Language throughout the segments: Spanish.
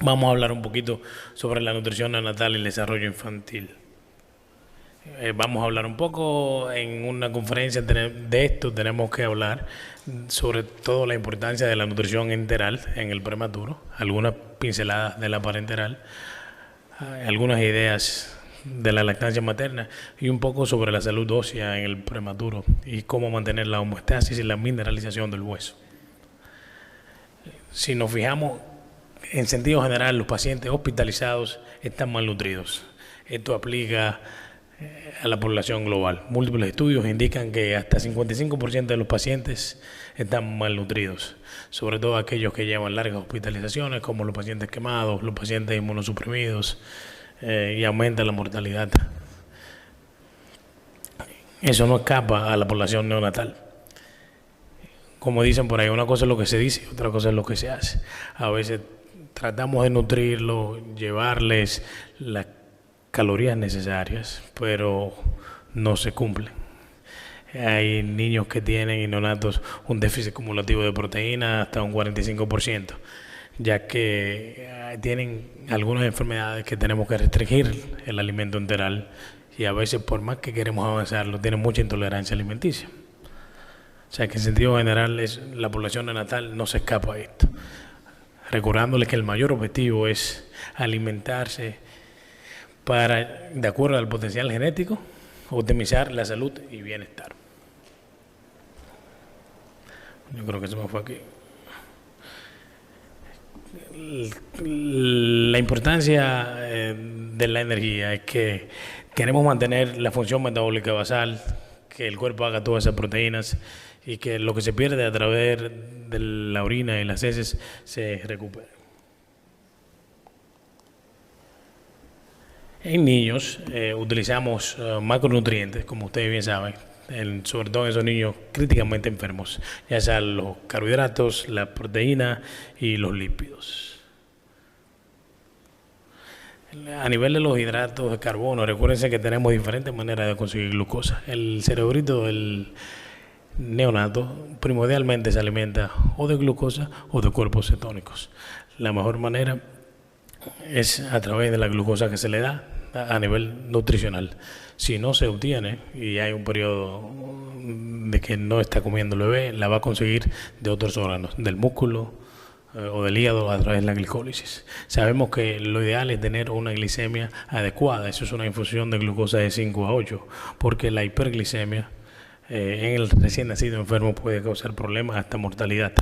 Vamos a hablar un poquito sobre la nutrición neonatal y el desarrollo infantil. Vamos a hablar un poco en una conferencia de esto. Tenemos que hablar sobre todo la importancia de la nutrición enteral en el prematuro, algunas pinceladas de la parenteral, algunas ideas de la lactancia materna y un poco sobre la salud ósea en el prematuro y cómo mantener la homeostasis y la mineralización del hueso. Si nos fijamos, en sentido general, los pacientes hospitalizados están malnutridos. Esto aplica a la población global. Múltiples estudios indican que hasta 55% de los pacientes están malnutridos, sobre todo aquellos que llevan largas hospitalizaciones, como los pacientes quemados, los pacientes inmunosuprimidos, y aumenta la mortalidad. Eso no escapa a la población neonatal. Como dicen por ahí, una cosa es lo que se dice y otra cosa es lo que se hace. A veces tratamos de nutrirlo, llevarles las calorías necesarias, pero no se cumplen. Hay niños que tienen y neonatos un déficit cumulativo de proteína hasta un 45%, ya que tienen algunas enfermedades que tenemos que restringir el alimento enteral y a veces por más que queremos avanzarlo, tienen mucha intolerancia alimenticia. O sea que en sentido general la población neonatal no se escapa a esto. Recordándoles que el mayor objetivo es alimentarse para, de acuerdo al potencial genético, optimizar la salud y bienestar. Yo creo que se me fue aquí. La importancia de la energía es que queremos mantener la función metabólica basal, que el cuerpo haga todas esas proteínas y que lo que se pierde a través de la orina y las heces se recupere. En niños utilizamos macronutrientes, como ustedes bien saben, sobre todo en esos niños críticamente enfermos, ya sean los carbohidratos, la proteína y los lípidos. A nivel de los hidratos de carbono, recuérdense que tenemos diferentes maneras de conseguir glucosa. El cerebrito del neonato primordialmente se alimenta o de glucosa o de cuerpos cetónicos. La mejor manera es a través de la glucosa que se le da a nivel nutricional. Si no se obtiene y hay un periodo de que no está comiendo el bebé, la va a conseguir de otros órganos, del músculo o del hígado a través de la glicólisis. Sabemos que lo ideal es tener una glicemia adecuada. Eso es una infusión de glucosa de 5 a 8, porque la hiperglicemia en el recién nacido enfermo puede causar problemas hasta mortalidad,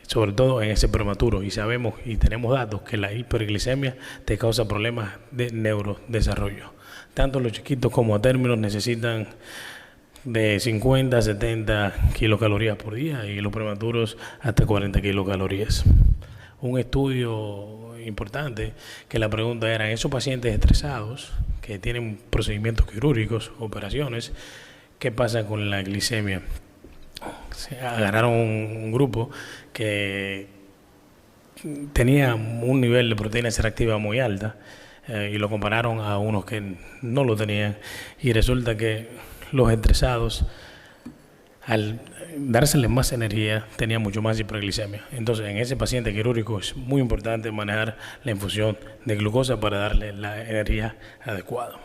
sobre todo en ese prematuro, y sabemos y tenemos datos que la hiperglicemia te causa problemas de neurodesarrollo. Tanto los chiquitos como a términos necesitan de 50 a 70 kilocalorías por día y los prematuros hasta 40 kilocalorías. Un estudio importante que la pregunta era, en esos pacientes estresados que tienen procedimientos quirúrgicos, operaciones, ¿qué pasa con la glicemia? Se agarraron un grupo que tenía un nivel de proteína C reactiva muy alta y lo compararon a unos que no lo tenían, y resulta que los estresados, al dárseles más energía, tenían mucho más hiperglicemia. Entonces en ese paciente quirúrgico es muy importante manejar la infusión de glucosa para darle la energía adecuada.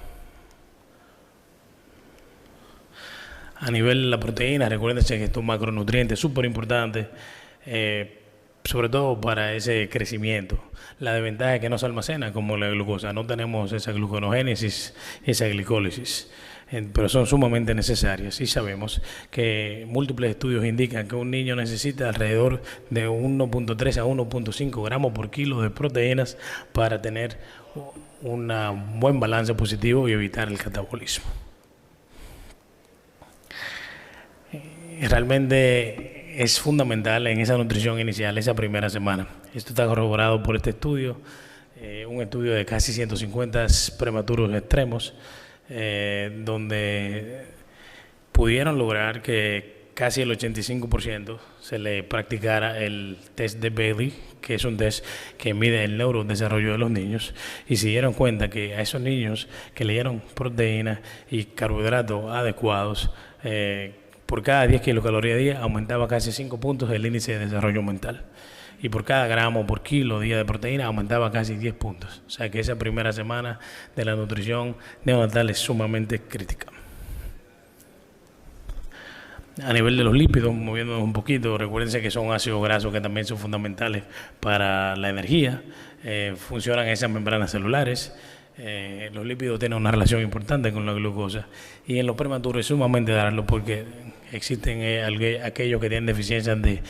A nivel de la proteína, recuérdense que estos macronutrientes es súper importante, sobre todo para ese crecimiento. La desventaja es que no se almacena como la glucosa, no tenemos esa gluconogénesis, esa glicólisis, pero son sumamente necesarias, y sabemos que múltiples estudios indican que un niño necesita alrededor de 1.3 a 1.5 gramos por kilo de proteínas para tener un buen balance positivo y evitar el catabolismo. Realmente es fundamental en esa nutrición inicial, esa primera semana. Esto está corroborado por este estudio, un estudio de casi 150 prematuros extremos, donde pudieron lograr que casi el 85% se le practicara el test de Bailey, que es un test que mide el neurodesarrollo de los niños, y se dieron cuenta que a esos niños que le dieron proteína y carbohidratos adecuados, por cada 10 kilocalorías a día aumentaba casi 5 puntos el índice de desarrollo mental. y por cada gramo por kilo día de proteína aumentaba casi 10 puntos. O sea que esa primera semana de la nutrición neonatal es sumamente crítica. A nivel de los lípidos, moviéndonos un poquito, recuérdense que son ácidos grasos que también son fundamentales para la energía, funcionan en esas membranas celulares. Los lípidos tienen una relación importante con la glucosa y en los prematuros es sumamente darlo porque existen aquellos que tienen deficiencias de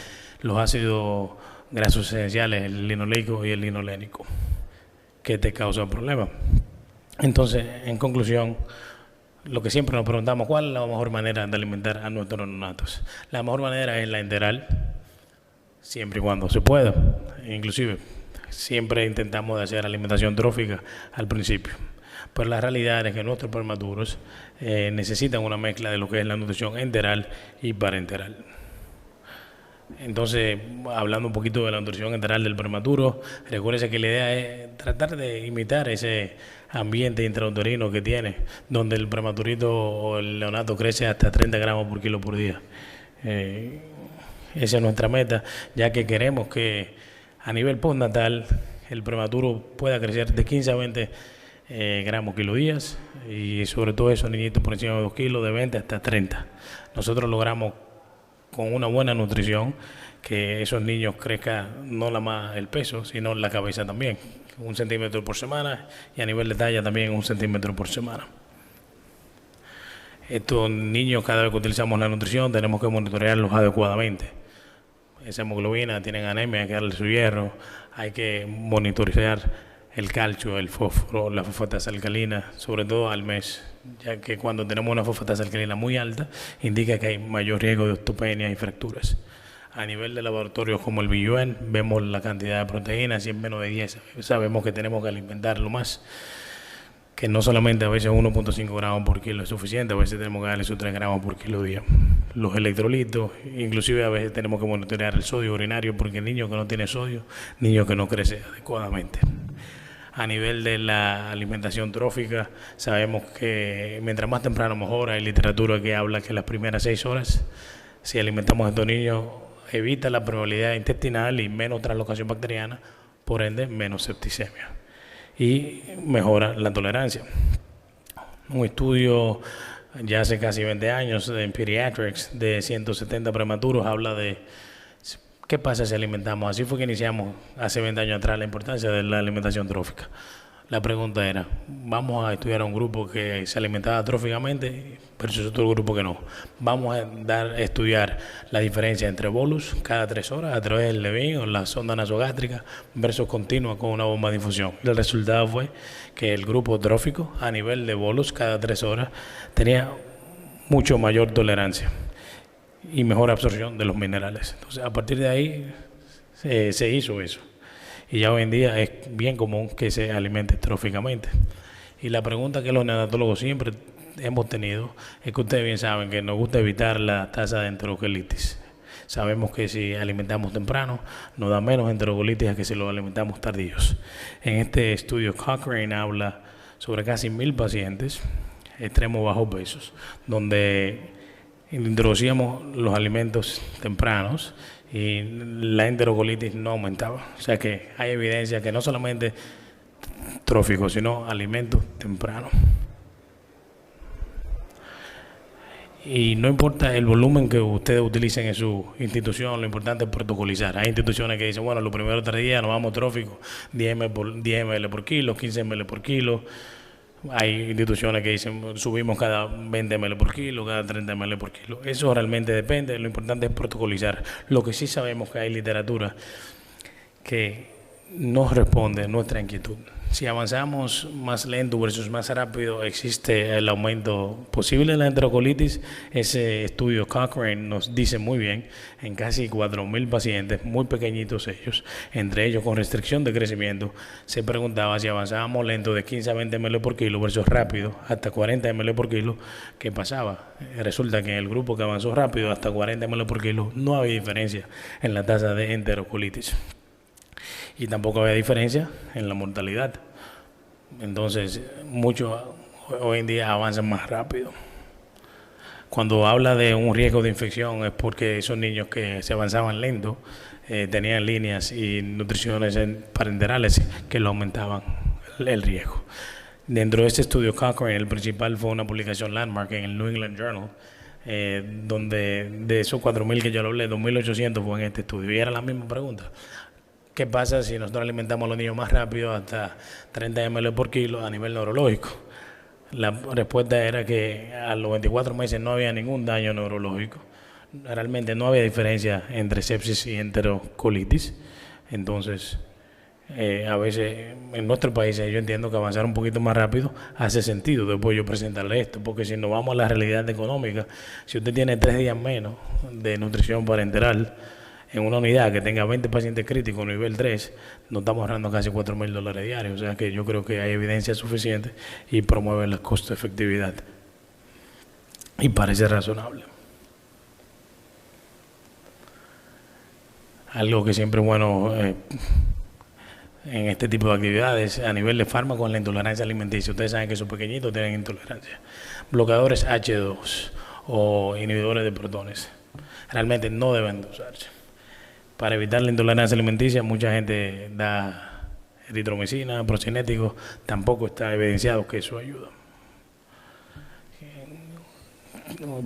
los ácidos grasos esenciales, el linoleico y el linolénico, que te causan problemas. Entonces, en conclusión, lo que siempre nos preguntamos, ¿cuál es la mejor manera de alimentar a nuestros neonatos? La mejor manera es la integral, siempre y cuando se pueda. Inclusive, siempre intentamos hacer alimentación trófica al principio. Pero la realidad es que nuestros prematuros necesitan una mezcla de lo que es la nutrición enteral y parenteral. Entonces, hablando un poquito de la nutrición enteral del prematuro, recuérdense que la idea es tratar de imitar ese ambiente intrauterino que tiene, donde el prematurito o el neonato crece hasta 30 gramos por kilo por día. Esa es nuestra meta, ya que queremos que a nivel postnatal el prematuro pueda crecer de 15 a 20 gramos kilo días y sobre todo esos niñitos por encima de 2 kilos, de 20 hasta 30. Nosotros logramos con una buena nutrición que esos niños crezcan no nada más el peso, sino la cabeza también, 1 centímetro por semana y a nivel de talla también 1 centímetro por semana. Estos niños, cada vez que utilizamos la nutrición, tenemos que monitorearlos adecuadamente. Esa hemoglobina, tienen anemia, hay que darle su hierro, hay que monitorear el calcio, el fósforo, la fosfatasa alcalina, sobre todo al mes, ya que cuando tenemos una fosfatasa alcalina muy alta, indica que hay mayor riesgo de osteopenia y fracturas. A nivel de laboratorios como el BUN, vemos la cantidad de proteínas y es menos de 10. Sabemos que tenemos que alimentarlo más, que no solamente a veces 1.5 gramos por kilo es suficiente, a veces tenemos que darle sus 3 gramos por kilo día. Los electrolitos, inclusive a veces tenemos que monitorear el sodio urinario, porque el niño que no tiene sodio, niño que no crece adecuadamente. A nivel de la alimentación trófica, sabemos que mientras más temprano mejor. Hay literatura que habla que las primeras 6 horas, si alimentamos a estos niños, evita la permeabilidad intestinal y menos translocación bacteriana, por ende menos septicemia y mejora la tolerancia. Un estudio ya hace casi 20 años en Pediatrics de 170 prematuros habla de qué pasa si alimentamos. Así fue que iniciamos hace 20 años atrás la importancia de la alimentación trófica. La pregunta era, vamos a estudiar a un grupo que se alimentaba tróficamente versus otro grupo que no. Vamos a estudiar la diferencia entre bolus cada 3 horas a través del Levin o la sonda nasogástrica versus continua con una bomba de infusión. El resultado fue que el grupo trófico a nivel de bolus cada 3 horas tenía mucho mayor tolerancia y mejor absorción de los minerales. Entonces, a partir de ahí se hizo eso. Y ya hoy en día es bien común que se alimente tróficamente. Y la pregunta que los neonatólogos siempre hemos tenido es que ustedes bien saben que nos gusta evitar la tasa de enterocolitis. Sabemos que si alimentamos temprano nos da menos enterocolitis a que si lo alimentamos tardíos. En este estudio Cochrane habla sobre casi 1000 pacientes extremos bajos pesos, donde introducíamos los alimentos tempranos y la enterocolitis no aumentaba. O sea que hay evidencia que no solamente tróficos, sino alimentos tempranos. Y no importa el volumen que ustedes utilicen en su institución, lo importante es protocolizar. Hay instituciones que dicen, bueno, los primeros 3 días nos vamos tróficos, 10 ml por kilo, 15 ml por kilo. Hay instituciones que dicen subimos cada 20 ml por kilo, cada 30 ml por kilo. Eso realmente depende, lo importante es protocolizar. Lo que sí sabemos que hay literatura que nos responde a nuestra inquietud. Si avanzamos más lento versus más rápido, existe el aumento posible de la enterocolitis. Ese estudio Cochrane nos dice muy bien, en casi 4.000 pacientes, muy pequeñitos ellos, entre ellos con restricción de crecimiento, se preguntaba si avanzábamos lento de 15 a 20 ml por kilo versus rápido, hasta 40 ml por kilo, ¿qué pasaba? Resulta que en el grupo que avanzó rápido, hasta 40 ml por kilo, no había diferencia en la tasa de enterocolitis. Y tampoco había diferencia en la mortalidad. Entonces, muchos hoy en día avanzan más rápido. Cuando habla de un riesgo de infección es porque esos niños que se avanzaban lento tenían líneas y nutriciones parenterales que lo aumentaban el riesgo. Dentro de este estudio Cochrane, el principal fue una publicación landmark en el New England Journal, donde de esos 4.000 que yo lo hablé, 2.800 fue en este estudio. Y era la misma pregunta. ¿Qué pasa si nosotros alimentamos a los niños más rápido, hasta 30 ml por kilo a nivel neurológico? La respuesta era que a los 24 meses no había ningún daño neurológico. Realmente no había diferencia entre sepsis y enterocolitis. Entonces, a veces en nuestro país yo entiendo que avanzar un poquito más rápido hace sentido después yo presentarle esto, porque si nos vamos a la realidad económica, si usted tiene 3 días menos de nutrición parenteral en una unidad que tenga 20 pacientes críticos nivel 3, nos estamos ahorrando casi $4.000 diarios. O sea que yo creo que hay evidencia suficiente y promueve la costo-efectividad. Y parece razonable. Algo que siempre es bueno en este tipo de actividades, a nivel de fármacos, la intolerancia alimenticia. Ustedes saben que esos pequeñitos tienen intolerancia. Bloqueadores H2 o inhibidores de protones realmente no deben de usarse. Para evitar la intolerancia alimenticia, mucha gente da eritromicina, procinéticos, tampoco está evidenciado que eso ayuda.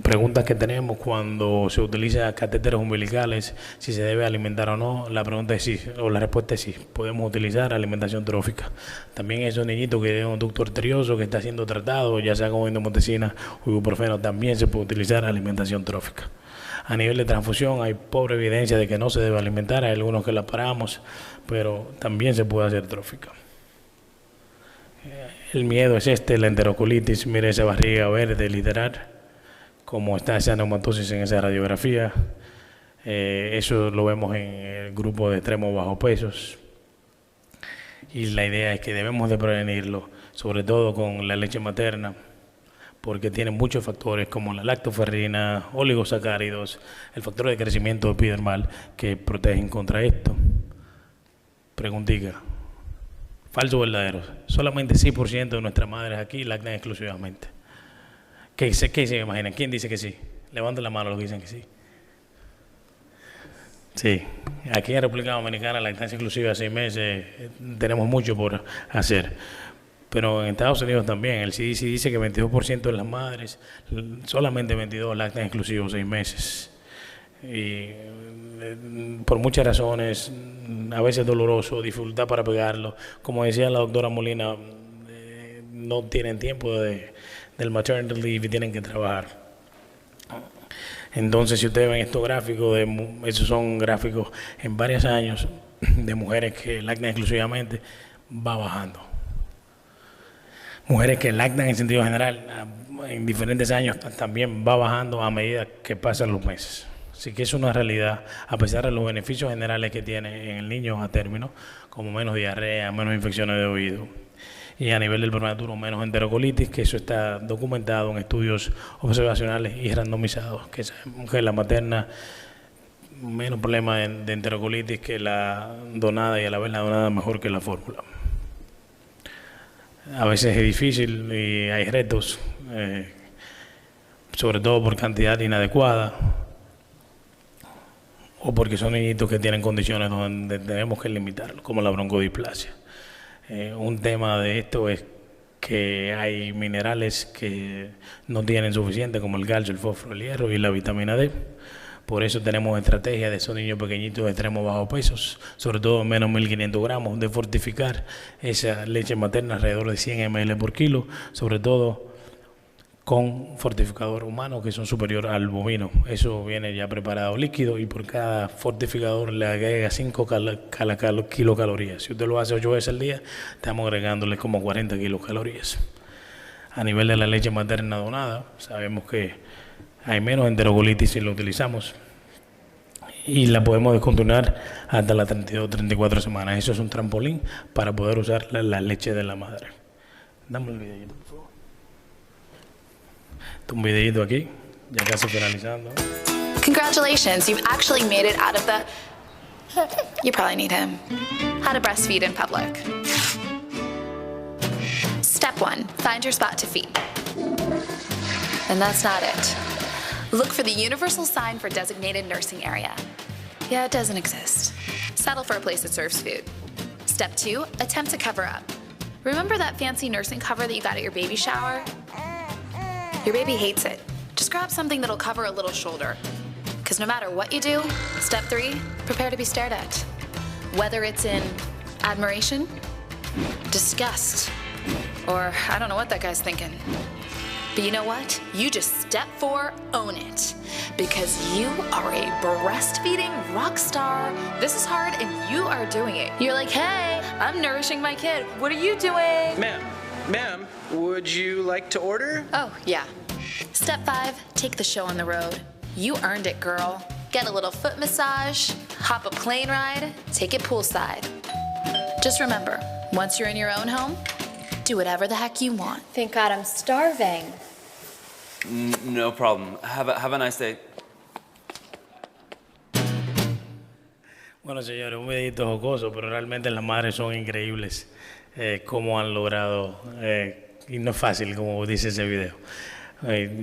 Preguntas que tenemos cuando se utiliza catéteres umbilicales, si se debe alimentar o no, la pregunta es sí, o la respuesta es sí, podemos utilizar alimentación trófica. También esos niñitos que tienen un ducto arterioso que está siendo tratado, ya sea con indometacina o ibuprofeno, también se puede utilizar alimentación trófica. A nivel de transfusión hay pobre evidencia de que no se debe alimentar, hay algunos que la paramos, pero también se puede hacer trófica. El miedo es la enterocolitis, mire esa barriga verde literal, como está esa neumatosis en esa radiografía. Eso lo vemos en el grupo de extremos bajo pesos. Y la idea es que debemos de prevenirlo, sobre todo con la leche materna, porque tiene muchos factores como la lactoferrina, oligosacáridos, el factor de crecimiento epidermal que protegen contra esto. Preguntica, falso o verdadero, solamente 6% de nuestras madres aquí lactan exclusivamente. ¿Qué se imaginan? ¿Quién dice que sí? Levanten la mano los que dicen que sí. Sí, aquí en República Dominicana la lactancia exclusiva de 6 meses tenemos mucho por hacer. Pero en Estados Unidos también, el CDC dice que 22% de las madres, solamente 22 lactan exclusivos 6 meses. Y por muchas razones, a veces doloroso, dificultad para pegarlo. Como decía la doctora Molina, no tienen tiempo del maternity leave y tienen que trabajar. Entonces, si ustedes ven estos gráficos, esos son gráficos en varios años de mujeres que lactan exclusivamente, va bajando. Mujeres que lactan en sentido general en diferentes años también va bajando a medida que pasan los meses. Así que es una realidad, a pesar de los beneficios generales que tiene en el niño a término, como menos diarrea, menos infecciones de oído, y a nivel del prematuro menos enterocolitis, que eso está documentado en estudios observacionales y randomizados, que la materna menos problema de enterocolitis que la donada, y a la vez la donada mejor que la fórmula. A veces es difícil y hay retos, sobre todo por cantidad inadecuada o porque son niñitos que tienen condiciones donde tenemos que limitarlo, como la broncodisplasia. Un tema de esto es que hay minerales que no tienen suficiente, como el calcio, el fósforo, el hierro y la vitamina D. Por eso tenemos estrategias de esos niños pequeñitos de extremos bajo pesos, sobre todo menos 1.500 gramos, de fortificar esa leche materna alrededor de 100 ml por kilo, sobre todo con fortificador humano que son superior al bovino. Eso viene ya preparado líquido y por cada fortificador le agrega 5 kilocalorías. Si usted lo hace 8 veces al día, estamos agregándole como 40 kilocalorías. A nivel de la leche materna donada, sabemos que hay menos enterocolitis si lo utilizamos y la podemos descontinuar hasta las 32 34 semanas. Eso es un trampolín para poder usar la leche de la madre. Dame el videito, por favor. Un videito aquí, ya casi finalizando. Congratulations, you've actually made it out of the... You probably need him. How to breastfeed in public. Step 1, find your spot to feed. And that's not it. Look for the universal sign for designated nursing area. Yeah, it doesn't exist. Settle for a place that serves food. Step 2, attempt to cover up. Remember that fancy nursing cover that you got at your baby shower? Your baby hates it. Just grab something that'll cover a little shoulder. Because no matter what you do, step 3, prepare to be stared at. Whether it's in admiration, disgust, or I don't know what that guy's thinking. But you know what? You just step 4, own it. Because you are a breastfeeding rock star. This is hard and you are doing it. You're like, hey, I'm nourishing my kid. What are you doing? Ma'am, would you like to order? Oh, yeah. Step 5, take the show on the road. You earned it, girl. Get a little foot massage, hop a plane ride, take it poolside. Just remember, once you're in your own home, do whatever the heck you want. Thank God I'm starving. No problem. Have a nice day. Bueno, señores, un videito jocoso, pero realmente las madres son increíbles cómo han logrado, y no es fácil, como dice ese video.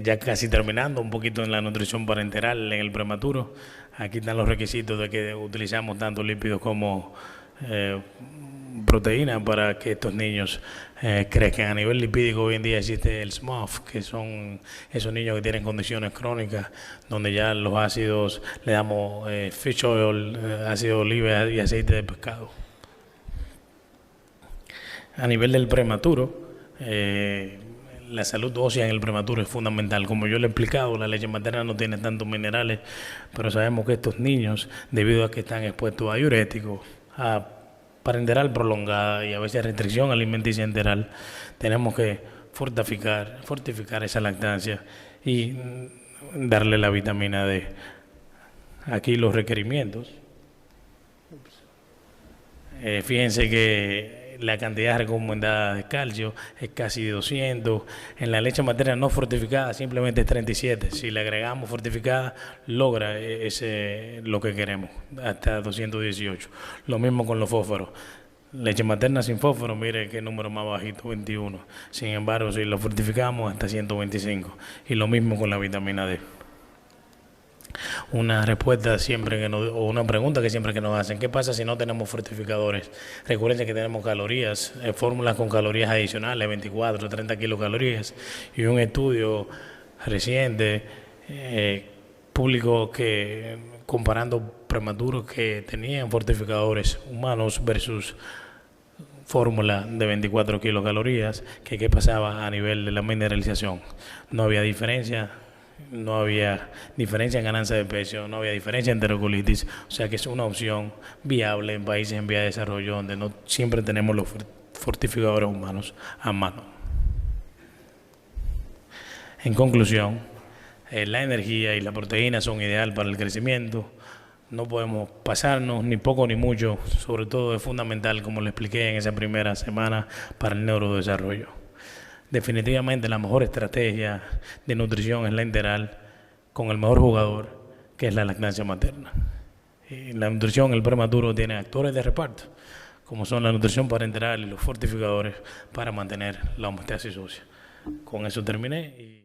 Ya casi terminando, un poquito en la nutrición parenteral en el prematuro. Aquí están los requisitos de que utilizamos tanto lípidos como proteínas para que estos niños crezcan. A nivel lipídico hoy en día existe el SMOF, que son esos niños que tienen condiciones crónicas, donde ya los ácidos le damos fish oil, ácido de oliva y aceite de pescado. A nivel del prematuro, la salud ósea en el prematuro es fundamental. Como yo le he explicado, la leche materna no tiene tantos minerales, pero sabemos que estos niños, debido a que están expuestos a diuréticos, a parenteral prolongada y a veces restricción alimenticia enteral, tenemos que fortificar esa lactancia y darle la vitamina D. Aquí los requerimientos. Fíjense que la cantidad recomendada de calcio es casi 200. En la leche materna no fortificada simplemente es 37. Si le agregamos fortificada, logra lo que queremos, hasta 218. Lo mismo con los fósforos. Leche materna sin fósforo, mire qué número más bajito, 21. Sin embargo, si lo fortificamos, hasta 125. Y lo mismo con la vitamina D. Una respuesta siempre o una pregunta que siempre que nos hacen: ¿qué pasa si no tenemos fortificadores? Recuerden que tenemos calorías, fórmulas con calorías adicionales, 24, 30 kilocalorías, y un estudio reciente público que comparando prematuros que tenían fortificadores humanos versus fórmula de 24 kilocalorías, que qué pasaba a nivel de la mineralización. No había diferencia. No había diferencia en ganancia de peso, no había diferencia en enterocolitis, o sea que es una opción viable en países en vía de desarrollo donde no siempre tenemos los fortificadores humanos a mano. En conclusión, la energía y la proteína son ideal para el crecimiento. No podemos pasarnos ni poco ni mucho, sobre todo es fundamental, como le expliqué en esa primera semana, para el neurodesarrollo. Definitivamente la mejor estrategia de nutrición es la integral con el mejor jugador, que es la lactancia materna. Y la nutrición, el prematuro, tiene actores de reparto, como son la nutrición parenteral y los fortificadores para mantener la homeostasis ósea. Con eso terminé.